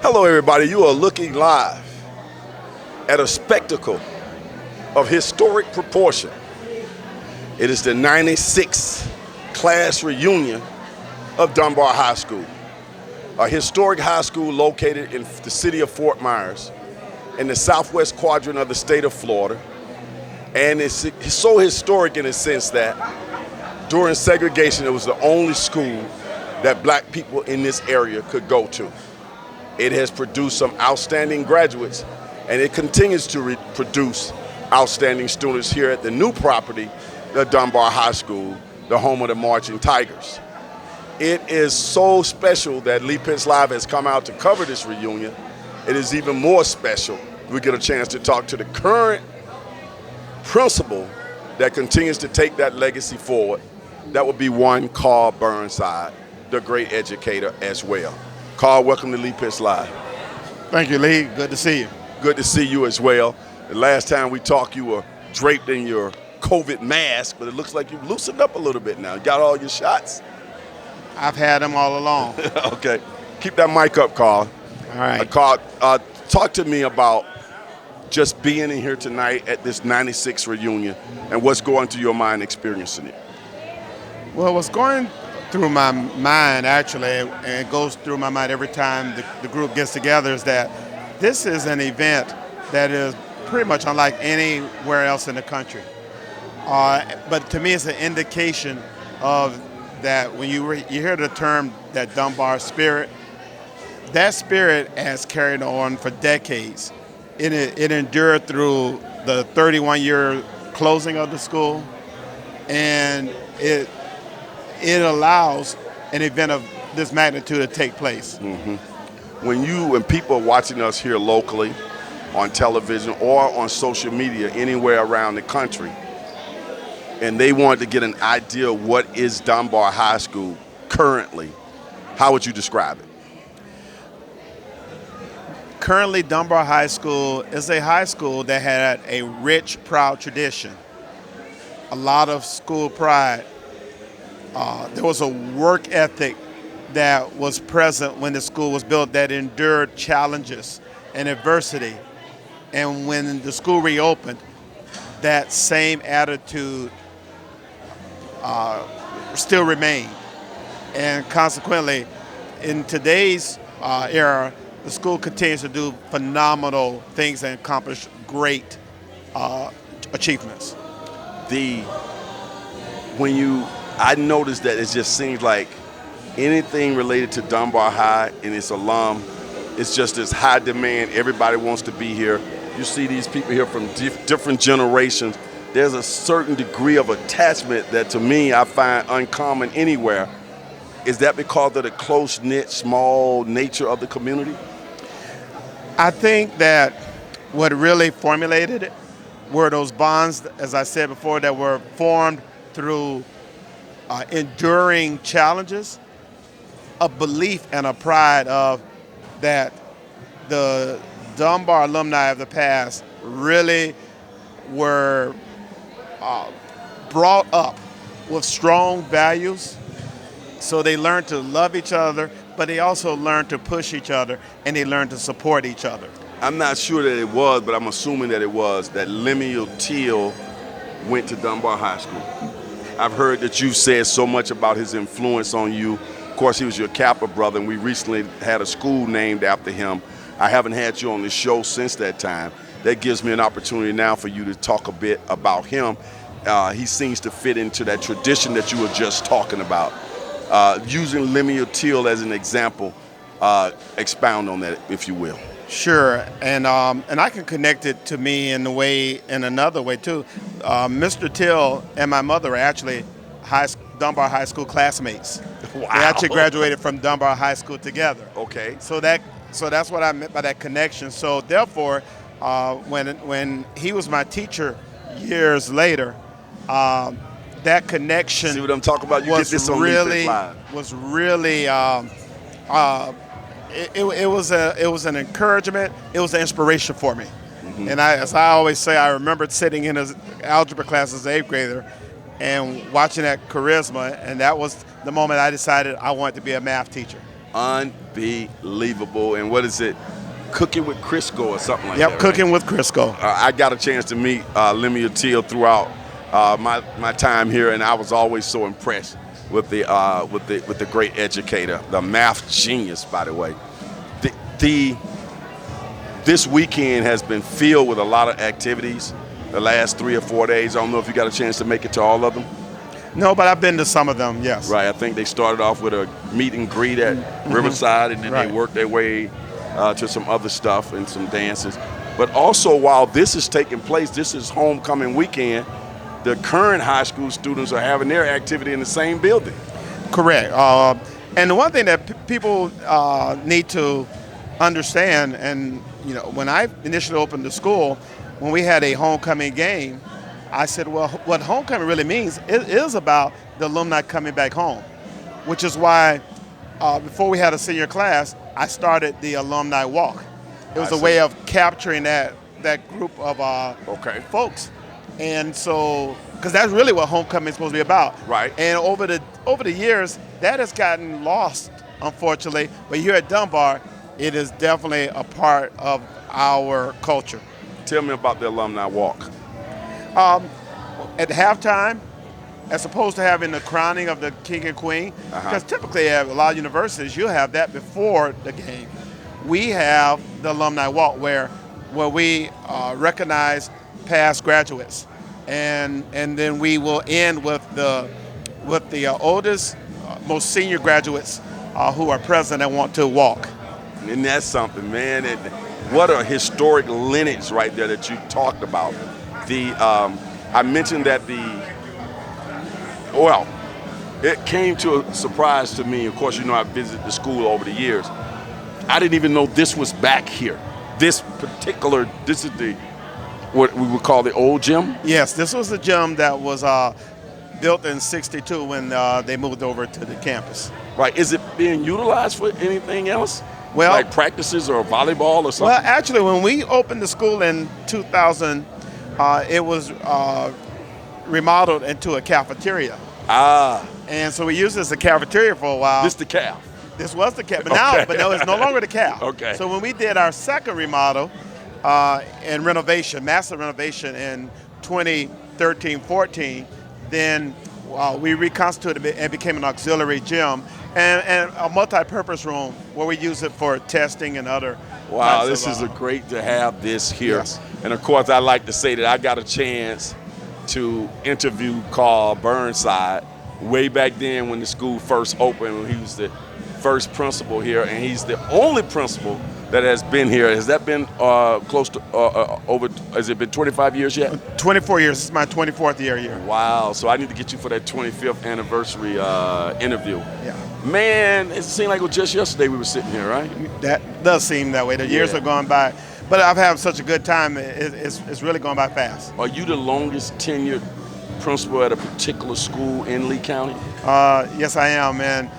Hello, everybody. You are looking live at a spectacle of historic proportion. It is the 96th class reunion of Dunbar High School, a historic high school located in the city of Fort Myers in the southwest quadrant of the state of Florida. And it's so historic in a sense that during segregation, it was the only school that black people in this area could go to. It has produced some outstanding graduates, and it continues to produce outstanding students here at the new property, the Dunbar High School, the home of the Marching Tigers. It is so special that Lee Pitts Live has come out to cover this reunion. It is even more special. We get a chance to talk to the current principal that continues to take that legacy forward. That would be one Carl Burnside, the great educator as well. Carl, welcome to Lee Pitts Live. Thank you, Lee. Good to see you. Good to see you as well. The last time we talked, you were draped in your COVID mask, but it looks like you've loosened up a little bit now. You got all your shots? I've had them all along. Okay. Keep that mic up, Carl. All right. Carl, talk to me about just being in here tonight at this 96th reunion and what's going through your mind experiencing it. Well, what's going through my mind, actually, and it goes through my mind every time the group gets together, is that this is an event that is pretty much unlike anywhere else in the country. But to me, it's an indication of that when you hear the term that Dunbar spirit, that spirit has carried on for decades. It endured through the 31-year closing of the school, and it allows an event of this magnitude to take place. Mm-hmm. When people are watching us here locally, on television or on social media anywhere around the country, and they wanted to get an idea of what is Dunbar High School currently, how would you describe it? Currently, Dunbar High School is a high school that had a rich, proud tradition, a lot of school pride. There was a work ethic that was present when the school was built that endured challenges and adversity. And when the school reopened, that same attitude still remained. And consequently, in today's era, the school continues to do phenomenal things and accomplish great achievements. I noticed that it just seems like anything related to Dunbar High and its alum, it's just this high demand. Everybody wants to be here. You see these people here from different generations. There's a certain degree of attachment that, to me, I find uncommon anywhere. Is that because of the close-knit, small nature of the community? I think that what really formulated it were those bonds, as I said before, that were formed through enduring challenges, a belief and a pride of that the Dunbar alumni of the past really were brought up with strong values, so they learned to love each other, but they also learned to push each other, and they learned to support each other. I'm not sure that it was, but I'm assuming that it was, that Lemuel Till went to Dunbar High School. I've heard that you've said so much about his influence on you. Of course, he was your Kappa brother, and we recently had a school named after him. I haven't had you on the show since that time. That gives me an opportunity now for you to talk a bit about him. He seems to fit into that tradition that you were just talking about. Using Lemuel Till as an example, expound on that, if you will. Sure, and I can connect it to me in another way too. Mr. Till and my mother are actually Dunbar High School classmates. Wow. They actually graduated from Dunbar High School together. Okay. So that's what I meant by that connection. So therefore, when he was my teacher years later, that connection. See what I'm talking about? You get this on was really. It was an encouragement. It was an inspiration for me. Mm-hmm. And as I always say, I remembered sitting in his algebra class as an 8th grader and watching that charisma, and that was the moment I decided I wanted to be a math teacher. Unbelievable. And what is it? Cooking with Crisco or something like Yep, that. Cooking right? with Crisco. I got a chance to meet Lemuel Teal throughout my time here, and I was always so impressed with the great educator, the math genius, by the way. This weekend has been filled with a lot of activities. The last 3 or 4 days. I don't know if you got a chance to make it to all of them. No, but I've been to some of them, yes. Right. I think they started off with a meet and greet at Riverside, and then they worked their way to some other stuff and some dances. But also, while this is taking place, this is homecoming weekend, the current high school students are having their activity in the same building. Correct. And the one thing that people need to understand, and when I initially opened the school, when we had a homecoming game, I said, well, what homecoming really means, it is about the alumni coming back home, which is why before we had a senior class, I started the alumni walk. It was a way of capturing that group of folks. And so, because that's really what homecoming is supposed to be about. Right. And over the years, that has gotten lost, unfortunately. But here at Dunbar, it is definitely a part of our culture. Tell me about the alumni walk. At halftime, as opposed to having the crowning of the king and queen, because typically at a lot of universities, you have that before the game. We have the alumni walk where we recognize past graduates, and then we will end with the oldest, most senior graduates who are present and want to walk. And that's something, man. What a historic lineage right there that you talked about. I mentioned that it came to a surprise to me. Of course, I visited the school over the years. I didn't even know this was back here. This is what we would call the old gym? Yes, this was the gym that was built in '62 when they moved over to the campus. Right. Is it being utilized for anything else? Well, like practices or volleyball or something? Well, actually, when we opened the school in 2000, it was remodeled into a cafeteria. And so we used it as a cafeteria for a while. This the calf. This was the calf, but no, it's no longer the calf. Okay. So when we did our second remodel and massive renovation in 2013-14, then we reconstituted it and became an auxiliary gym and a multi-purpose room where we use it for testing and other. Wow, this is great to have this here. Yes. And of course, I like to say that I got a chance to interview Carl Burnside way back then when the school first opened. When he was the first principal here, and he's the only principal that has been here. Has that been close to over? Has it been 25 years yet? 24 years. This is my 24th year here. Wow. So I need to get you for that 25th anniversary interview. Yeah. Man, it seemed like it was just yesterday we were sitting here, right? That does seem that way. The years are going by, but I've had such a good time. It's really going by fast. Are you the longest tenured principal at a particular school in Lee County? Yes, I am, man.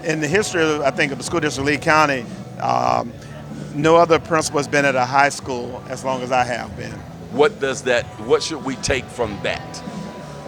In the history, I think, of the school district of Lee County, no other principal has been at a high school as long as I have been. What should we take from that?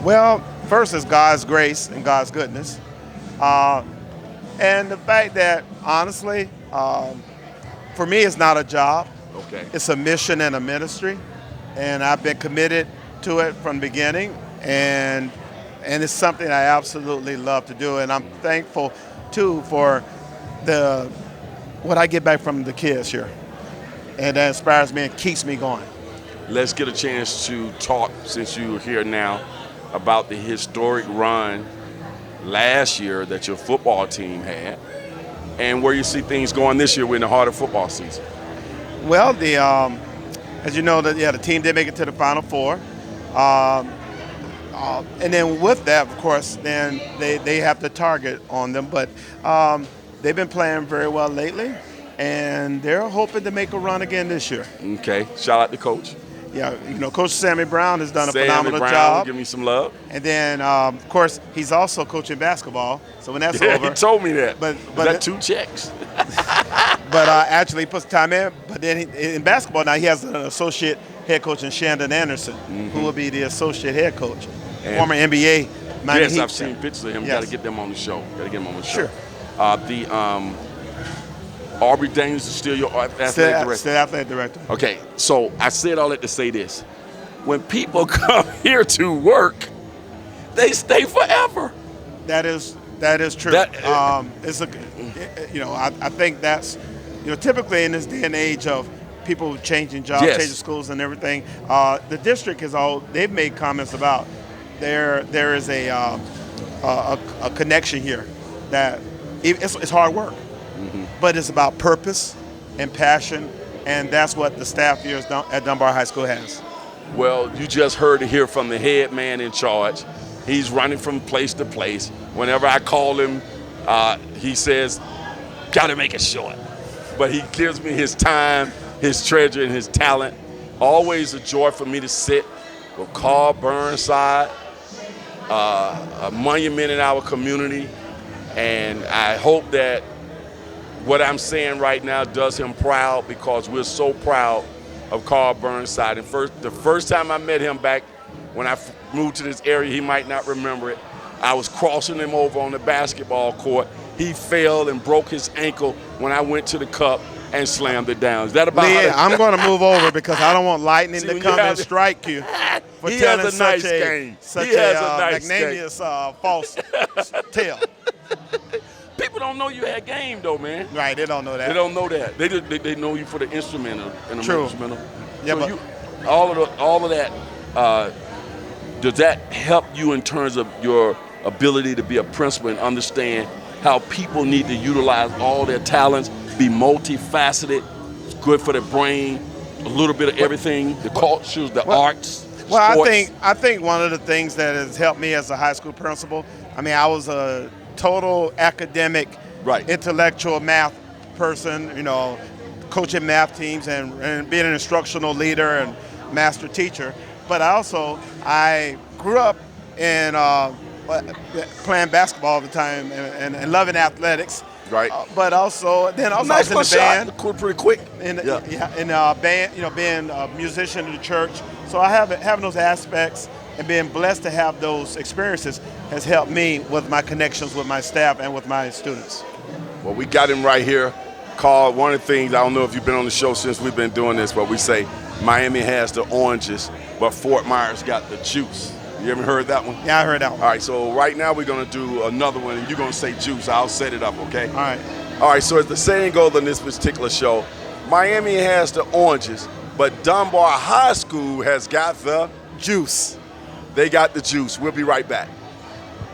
Well, first is God's grace and God's goodness. And the fact that, honestly, for me, it's not a job. Okay. It's a mission and a ministry. And I've been committed to it from the beginning. And it's something I absolutely love to do. And I'm thankful, too, for what I get back from the kids here. And that inspires me and keeps me going. Let's get a chance to talk, since you're here now, about the historic run last year that your football team had, and where you see things going this year. We're in the heart of football season. Well, as you know, the team did make it to the Final Four. And then with that, of course, then they have the target on them. But they've been playing very well lately, and they're hoping to make a run again this year. Okay. Shout out to Coach. Yeah, Coach Sammy Brown has done a phenomenal job. Give me some love. And then, of course, he's also coaching basketball. So when that's over, he told me that. But is that 2 checks? But actually, he puts time in. But then in basketball now, he has an associate head coach in Shandon Anderson, who will be the associate head coach, former NBA Miami Heat. I've seen pictures of him. Yes. Got to get them on the show. Sure. Aubrey Daniels is still your athletic director? Still athletic director. Okay, so I said all that to say this. When people come here to work, they stay forever. That is true. It's I think that's, typically in this day and age of people changing jobs, Yes. changing schools and everything, the district they've made comments about there is a connection here that it's hard work, but it's about purpose and passion, and that's what the staff here at Dunbar High School has. Well, you just heard it here from the head man in charge. He's running from place to place. Whenever I call him, he says, gotta make it short. But he gives me his time, his treasure, and his talent. Always a joy for me to sit with Carl Burnside, a monument in our community. And I hope that what I'm saying right now does him proud, because we're so proud of Carl Burnside. And the first time I met him back when I moved to this area, he might not remember it, I was crossing him over on the basketball court. He fell and broke his ankle when I went to the cup and slammed it down. Is that about Lee, how I'm going to move over because I don't want lightning to come and strike you for He telling has a nice such game. such He has a nice magnanimous false tale. People don't know you had game though, man. Right, they don't know that. They don't know that. They know you for the instrumental and the True. instrumental. Yeah, So but all of that. Does that help you in terms of your ability to be a principal and understand how people need to utilize all their talents, be multifaceted, it's good for the brain, a little bit of everything, the cultures, the arts, well, sports? I think one of the things that has helped me as a high school principal, I was a total academic, Right. intellectual math person, coaching math teams and being an instructional leader and master teacher. But I grew up in playing basketball all the time and loving athletics. Right. But also nice I was in the band. shot. Pretty quick. In band, being a musician in the church. So having those aspects and being blessed to have those experiences has helped me with my connections with my staff and with my students. Well, we got him right here. Carl, one of the things, I don't know if you've been on the show since we've been doing this, but we say Miami has the oranges, but Fort Myers got the juice. You ever heard that one? Yeah, I heard that one. All right, so right now we're going to do another one, and you're going to say juice. I'll set it up, okay? All right. All right, so as the saying goes on this particular show, Miami has the oranges, but Dunbar High School has got the Juice. They got the juice. We'll be right back.